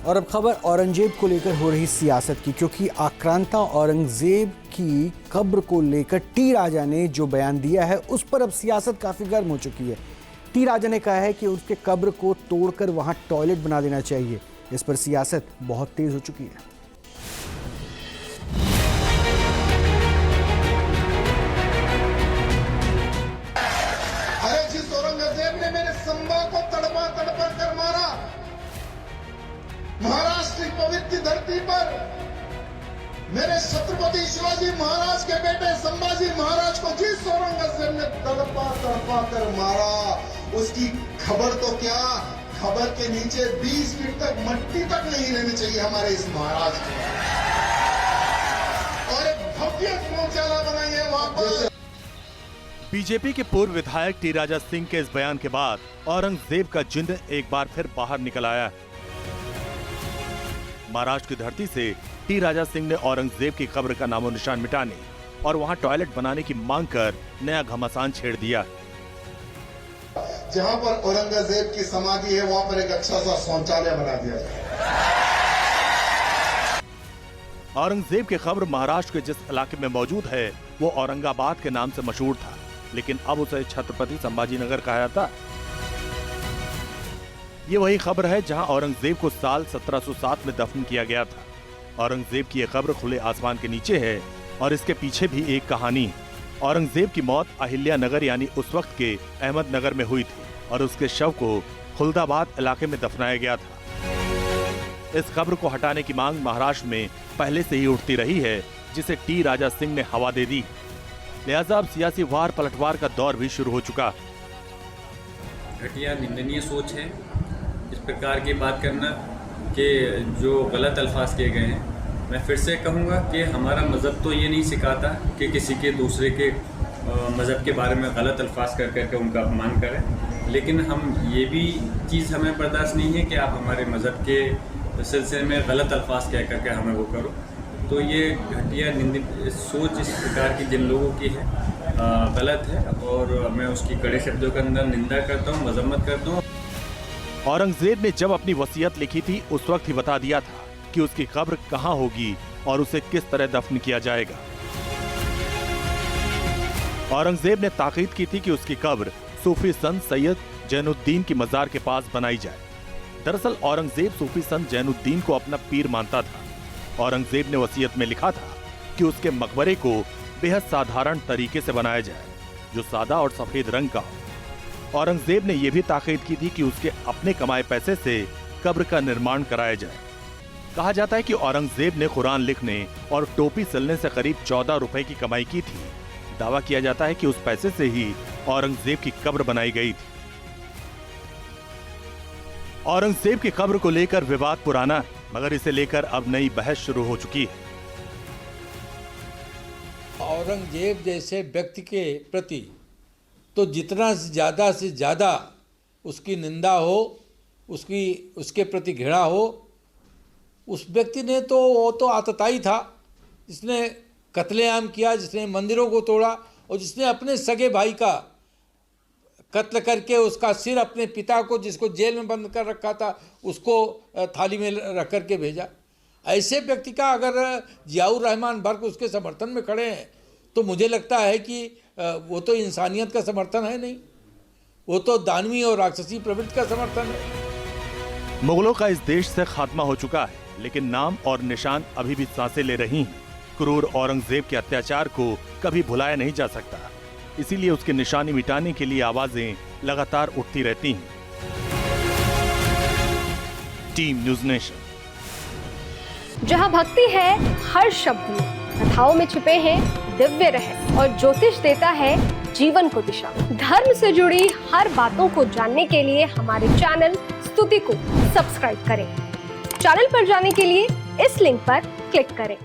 और अब खबर औरंगजेब को लेकर हो रही सियासत की, क्योंकि आक्रांता औरंगजेब की कब्र को लेकर टी राजा ने जो बयान दिया है उस पर अब सियासत काफी गर्म हो चुकी है। टी राजा ने कहा है कि उसके कब्र को तोड़कर वहां टॉयलेट बना देना चाहिए। इस पर सियासत बहुत तेज हो चुकी है। अरे जिस औरंगजेब ने मेरे संबा को तड़पा तड़पा कर मारा, महाराष्ट्र की पवित्र धरती पर मेरे छत्रपति शिवाजी महाराज के बेटे संभाजी महाराज को जिस औरंगजेब ने तड़पा तड़पा कर मारा, उसकी खबर तो क्या, खबर के नीचे 20 फीट तक मट्टी तक नहीं रहनी चाहिए हमारे इस महाराज को। और एक भव्य शौचालय बनाइए वहां पर। बीजेपी के पूर्व विधायक टी राजा सिंह के इस बयान के बाद औरंगजेब का जिन्न एक बार फिर बाहर निकल आया है। महाराष्ट्र की धरती से टी राजा सिंह ने औरंगजेब की कब्र का नामो निशान मिटाने और वहां टॉयलेट बनाने की मांग कर नया घमासान छेड़ दिया। जहां पर औरंगजेब की समाधि है वहां पर एक अच्छा सा शौचालय बना दिया जाए। औरंगजेब की कब्र महाराष्ट्र के जिस इलाके में मौजूद है वो औरंगाबाद के नाम से मशहूर था, लेकिन अब उसे छत्रपति संभाजी नगर कहा जाता है। ये वही कब्र है जहां औरंगजेब को साल 1707 में दफन किया गया था। औरंगजेब की यह कब्र खुले आसमान के नीचे है और इसके पीछे भी एक कहानी है। औरंगजेब की मौत अहिल्या नगर यानी उस वक्त के अहमदनगर में हुई थी और उसके शव को खुलदाबाद इलाके में दफनाया गया था। इस कब्र को हटाने की मांग महाराष्ट्र में पहले से ही उठती रही है, जिसे टी राजा सिंह ने हवा दे दी। लिहाजा अब सियासी वार पलटवार का दौर भी शुरू हो चुका। घटिया निंदनीय सोच है इस प्रकार की बात करना कि जो गलत अल्फाज किए गए हैं। मैं फिर से कहूँगा कि हमारा मज़हब तो ये नहीं सिखाता कि किसी के दूसरे के मज़हब के बारे में गलत अल्फाज कर करके उनका अपमान करें, लेकिन हम ये भी चीज़ हमें बर्दाश्त नहीं है कि आप हमारे मज़हब के सिलसिले में गलत अल्फाज कह करके हमें वो करो। तो ये घटिया निंदित सोच इस प्रकार की जिन लोगों की है गलत है और मैं उसकी कड़े शब्दों के अंदर निंदा करता हूँ, मजम्मत करता हूँ। औरंगजेब ने जब अपनी वसीयत लिखी थी उस वक्त ही बता दिया था कि उसकी कब्र कहां होगी और उसे किस तरह दफन किया जाएगा। औरंगजेब ने ताकीद की थी कि उसकी कब्र सूफी संत सैयद जैनुद्दीन की मजार के पास बनाई जाए। दरअसल औरंगजेब सूफी संत जैनुद्दीन को अपना पीर मानता था। औरंगजेब ने वसीयत में लिखा था कि उसके मकबरे को बेहद साधारण तरीके से बनाया जाए, जो सादा और सफेद रंग का हो। औरंगजेब ने यह भी ताकीद की थी कि उसके अपने कमाए पैसे से कब्र का निर्माण कराया जाए। कहा जाता है कि औरंगजेब ने कुरान लिखने और टोपी सिलने से करीब 14 रुपए की कमाई की थी। दावा किया जाता है कि उस पैसे से ही औरंगजेब की कब्र बनाई गई थी। औरंगजेब की कब्र को लेकर विवाद पुराना है, मगर इसे लेकर अब नई बहस शुरू हो चुकी है। औरंगजेब जैसे व्यक्ति के प्रति तो जितना से ज़्यादा उसकी निंदा हो, उसके प्रति घृणा हो, उस व्यक्ति ने तो वो तो आतताई था, जिसने कत्लेआम किया, जिसने मंदिरों को तोड़ा और जिसने अपने सगे भाई का कत्ल करके उसका सिर अपने पिता को, जिसको जेल में बंद कर रखा था, उसको थाली में रख करके भेजा। ऐसे व्यक्ति का अगर जियाउर रहमान बर्क उसके समर्थन में खड़े हैं तो मुझे लगता है कि वो तो इंसानियत का समर्थन है नहीं, वो तो दानवी और राक्षसी प्रवृत्ति का समर्थन है। मुगलों का इस देश से खात्मा हो चुका है, लेकिन नाम और निशान अभी भी सांसें ले रही हैं। क्रूर औरंगजेब के अत्याचार को कभी भुलाया नहीं जा सकता, इसीलिए उसकी निशानी मिटाने के लिए आवाजें लगातार उठती रहती हैं। Team news nation. जहां भक्ति है हर शब्द में, कथाओं में छुपे हैं दिव्य रहस्य और ज्योतिष देता है जीवन को दिशा। धर्म से जुड़ी हर बातों को जानने के लिए हमारे चैनल स्तुति को सब्सक्राइब करें। चैनल पर जाने के लिए इस लिंक पर क्लिक करें।